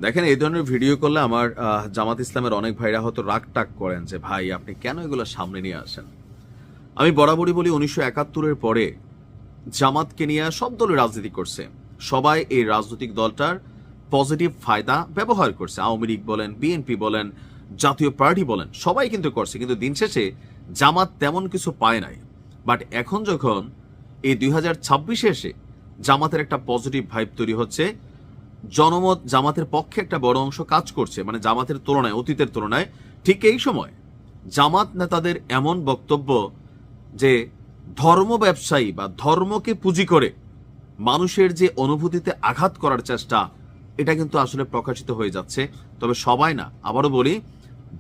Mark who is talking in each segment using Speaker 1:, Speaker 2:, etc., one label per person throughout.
Speaker 1: দেখেন, এই ধরনের ভিডিও করলে আমার জামাত ইসলামের অনেক ভাইরা হয়তো রাগ টাগ করেন যে ভাই আপনি কেন এগুলো সামনে নিয়ে আসেন। আমি বরাবরই বলি 1971-এর পরে জামাতকে নিয়ে সব দল রাজনীতি করছে, সবাই এই রাজনৈতিক দলটার পজিটিভ ফায়দা ব্যবহার করছে। আওয়ামী লীগ বলেন, বিএনপি বলেন, জাতীয় পার্টি বলেন, সবাই কিন্তু করছে, কিন্তু দিন শেষে জামাত তেমন কিছু পায় নাই। বাট এখন যখন এই 2026-এ এসে জামাতের একটা পজিটিভ ভাইব তৈরি হচ্ছে, জনমত জামাতের পক্ষে একটা বড় অংশ কাজ করছে, মানে জামাতের তুলনায়, অতীতের তুলনায়, ঠিক এই সময় জামাত নেতাদের এমন বক্তব্য যে ধর্ম ব্যবসায়ী বা ধর্মকে পুঁজি করে মানুষের যে অনুভূতিতে আঘাত করার চেষ্টা, এটা কিন্তু আসলে প্রকাশিত হয়ে যাচ্ছে। তবে সবাই না, আবারও বলি,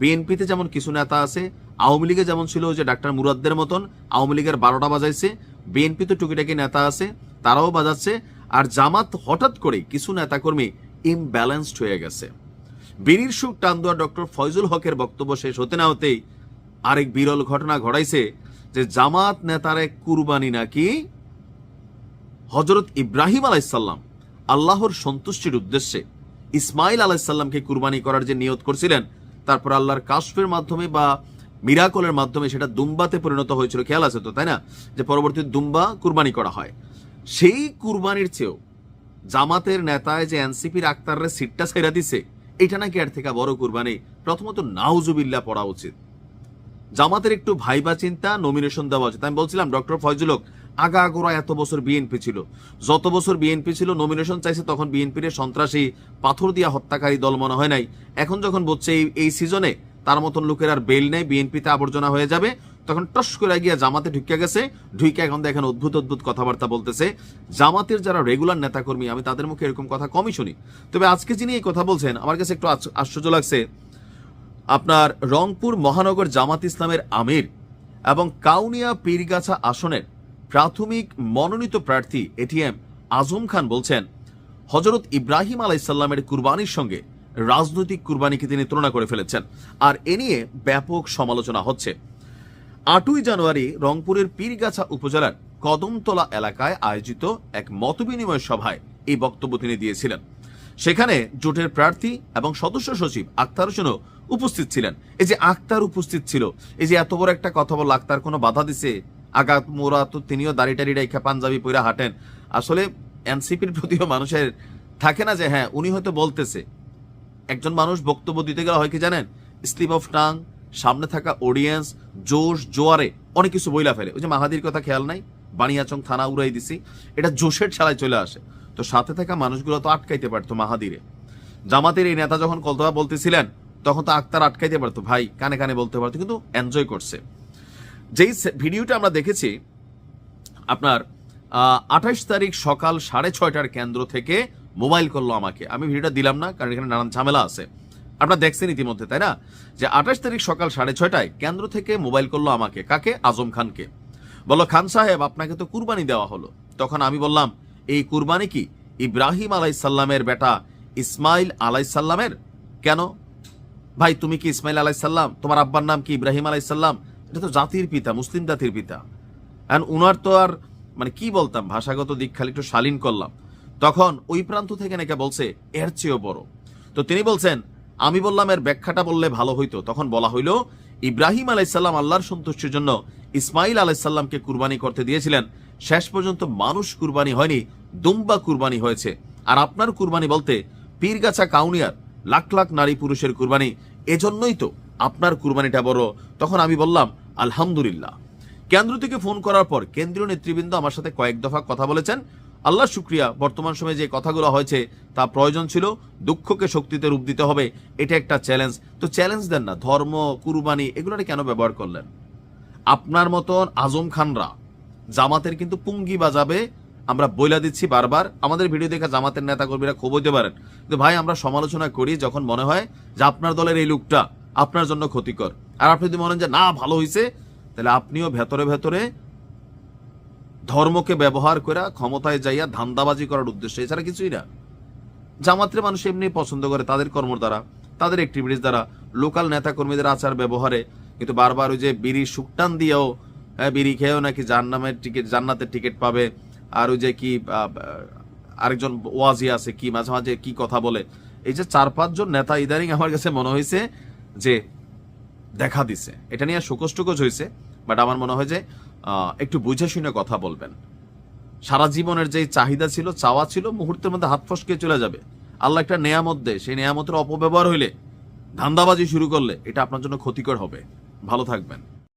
Speaker 1: বিএনপিতে যেমন কিছু নেতা আছে, আওয়ামী লীগে যেমন ছিল যে ডাক্তার মুরাদদের মতন আওয়ামী লীগের 12টা বাজাইছে, বিএনপিতে টুকিটাকি নেতা আছে তারাও বাজাচ্ছে। আর জামাত হঠাৎ করে কিছু নেতাকর্মী ইমব্যালেন্সড হয়ে গেছে। বীরির সুখ টান দেওয়া ডক্টর ফয়জুল হকের বক্তব্য শেষ হতে না হতেই আরেক বিরল ঘটনা ঘটাইছে যে জামাত নেতার এক কুরবানি নাকি হযরত ইব্রাহিম আলাইসাল্লাম আল্লাহর সন্তুষ্টির উদ্দেশ্যে ইসমাইল আলাইসাল্লামকে কুরবানি করার যে নিয়ত করছিলেন, তারপর আল্লাহর কাশফের মাধ্যমে বা মিরাকলের মাধ্যমে সেটা দুম্বাতে পরিণত হয়েছিল। খেয়াল আছে তো, তাই না? যে পরবর্তী দুম্বা কুরবানি করা হয়। সেই কুরবানির চেয়েও জামাতের নেতায় যে এনসিপির আক্তারের সিটটা ছেড়ে দিছে, এটা নাকি এর থেকে বড় কুরবানি। প্রথমত নাউজুবিল্লাহ পড়া উচিত। জামাতের একটু ভাইবা চিন্তা, নমিনেশন দেওয়া উচিত। আমি বলছিলাম ডক্টর ফয়জুল হক আগাগোড়া এত বছর বিএনপি ছিল, যত বছর বিএনপি ছিল নমিনেশন চাইছে, তখন বিএনপির সন্ত্রাসী পাথর দিয়া হত্যাকারী দল মনে হয় নাই। এখন যখন বলছে এই সিজনে তার মতন লোকের আর বেল নেই, বিএনপিতে আবর্জনা হয়ে যাবে, তখন টস করে গিয়া জামাতে ঢুকে গেছে। ঢুকে এখন দেখেন অদ্ভুত অদ্ভুত কথাবার্তা বলতেছে। জামাতের যারা রেগুলার নেতাকর্মী, আমি তাদের মুখে এরকম কথা কমই শুনি। তবে আজকে যিনি এই কথা বলছেন, আমার কাছে একটু আশ্চর্য লাগছে। আপনার রংপুর মহানগর জামাত ইসলামের আমির এবং কাউনিয়া পীরগাছা আসনের প্রাথমিক মনোনীত প্রার্থী এটিএম আজম খান বলছেন, হযরত ইব্রাহিম আলাইসাল্লামের কুরবানির সঙ্গে রাজনৈতিক কুরবানিকে তিনি তুলনা করে ফেলেছেন। আর এ নিয়ে ব্যাপক সমালোচনা হচ্ছে। 8ই জানুয়ারি রংপুরের পীরগাছা উপজেলার কদমতলা এলাকায় আয়োজিত এক মতবিনিময় সভায় এই বক্তব্য তিনি দিয়েছিলেন। সেখানে জোটের প্রার্থী এবং সদস্য সচিব আক্তার হোসেনও উপস্থিত ছিলেন। এই যে আক্তার উপস্থিত ছিল, এই যে এত বড় একটা কথা বল, আক্তার কোনো বাধা দিছে? আগাত মোরা তো তিনিও দাড়ি টাড়ি রেখা পাঞ্জাবি পইরা হাঁটেন। আসলে এনসিপির প্রতিও মানুষের থাকে না যে হ্যাঁ উনি হয়তো বলতেছে। একজন মানুষ বক্তব্য দিতে গেলে হয় কি জানেন, স্লিপ অফ টাং, সামনে থাকা অডিয়েন্স, জোশ জোয়ারে অনেক কিছু বইলা ফেলে। ওই যে মাহাদির কথা খেয়াল নাই, বানিয়াচং থানা উড়াই দিছি, এটা জোশের ছাড়াই চলে আসে। তো সাথে থাকা মানুষগুলো তো আটকাইতে পারতো মাহাদিরে। জামাতের এই নেতা যখন কথা বলতেছিলেন তখন তো আক্তার আটকাইতে পারতো, ভাই কানে কানে বলতে পারতো, কিন্তু এনজয় করছে। যেই ভিডিওটা আমরা দেখেছি আপনার 28 তারিখ সকাল 6:30টার কেন্দ্র থেকে মোবাইল করলো আমাকে। আমি ভিডিওটা দিলাম না কারণ এখানে নানান ঝামেলা আছে, আপনারা দেখছেন ইতিমধ্যে, তাই না? যে 28 তারিখ সকাল 6:30টায় কেন্দ্র থেকে মোবাইল করলো আমাকে। কাকে? আজম খানকে। বললো, খান সাহেব আপনাকে তো কুরবানি দেওয়া হলো। তখন আমি বললাম, এই কুরবানি কি ইব্রাহিম আলাইসাল্লামের বেটা ইসমাইল আলাইসাল্লামের? কেন ভাই, তুমি কি ইসমাইল আলাইসাল্লাম? তোমার আব্বার নাম কি ইব্রাহিম আলাইসাল্লাম? এটা তো জাতির পিতা, মুসলিম জাতির পিতা। এন্ড উনার তো আর মানে কি বলতাম, ভাষাগত দিক খালি একটু শালীন করলাম। তখন ওই প্রান্ত থেকে নাকি বলছে এর চেয়েও বড়। তো তিনি বলছেন, আমি বললাম এর ব্যাখ্যাটা বললে ভালো হইতো। তখন বলা হইল, ইব্রাহিম আলাইসাল্লাম আল্লাহর সন্তুষ্টির জন্য ইসমাইল আলাইসাল্লামকে কুরবানি করতে দিয়েছিলেন। শেষ পর্যন্ত মানুষ কুরবানি হয়নি, দুম্বা কুরবানি হয়েছে। আর আপনার কুরবানি বলতে পীরগাছা কাউনিয়ার লাখ লাখ নারী পুরুষের কুরবানি, এজন্যই তো আপনার কুরবানিটা বড়। তখন আমি বললাম আলহামদুলিল্লাহ। কেন্দ্র থেকে ফোন করার পর কেন্দ্রীয় নেতৃবৃন্দ আমার সাথে কয়েক দফা কথা বলেছেন। আল্লাহ শুক্রিয়া, বর্তমান সময়ে যে কথাগুলো হয়েছে তা প্রয়োজন ছিল। দুঃখকে শক্তিতে রূপ দিতে হবে, এটা একটা চ্যালেঞ্জ। তো চ্যালেঞ্জ দেন না, ধর্ম কুরবানি এগুলোটা কেন ব্যবহার করলেন? আপনার মতন আজম খানরা জামাতের কিন্তু পুঙ্গি বাজাবে, আমরা বইলা দিচ্ছি বারবার। আমাদের ভিডিও দেখা জামাতের নেতা কর্মীরা ক্ষোভ হইতে পারেন, কিন্তু ভাই আমরা সমালোচনা করি যখন মনে হয় যে আপনার দলের এই লোকটা আপনার জন্য ক্ষতিকর। আর আপনি যদি মনে হয় যে না ভালো হয়েছে, তাহলে আপনিও ভেতরে ভেতরে ধর্মকে ব্যবহার করে ক্ষমতায় যাইয়া ধান্দাবাজি করার উদ্দেশ্যে, এছাড়া কিছুই না। জামাতের মানুষ এমনি পছন্দ করে তাদের কর্ম দ্বারা, তাদের অ্যাক্টিভিটিস দ্বারা, লোকাল নেতা কর্মীদের আচার ব্যবহারে। কিন্তু বারবার ওই যে বিড়ি সুকটান দিয়েও, বিড়ি খেয়েও নাকি জান্নাতের টিকিট পাবে। আর ওই যে কি আরেকজন ওয়াজি আছে কি মাঝে মাঝে কি কথা বলে, এই যে 4-5 জন নেতা ইদানিং আমার কাছে মনে হয়েছে যে দেখা দিছে, এটা নিয়ে শোকজ হয়েছে, বাট আমার মনে হয় যে একটু বুঝে শুনে কথা বলবেন। সারা জীবনের যে চাহিদা ছিল, চাওয়া ছিল, মুহূর্তের মধ্যে হাত ফসকে চলে যাবে। আল্লাহ একটা নেয়ামত দেয়, সেই নেয়ামতের অপব্যবহার হইলে, ধান্দাবাজি শুরু করলে এটা আপনার জন্য ক্ষতিকর হবে। ভালো থাকবেন।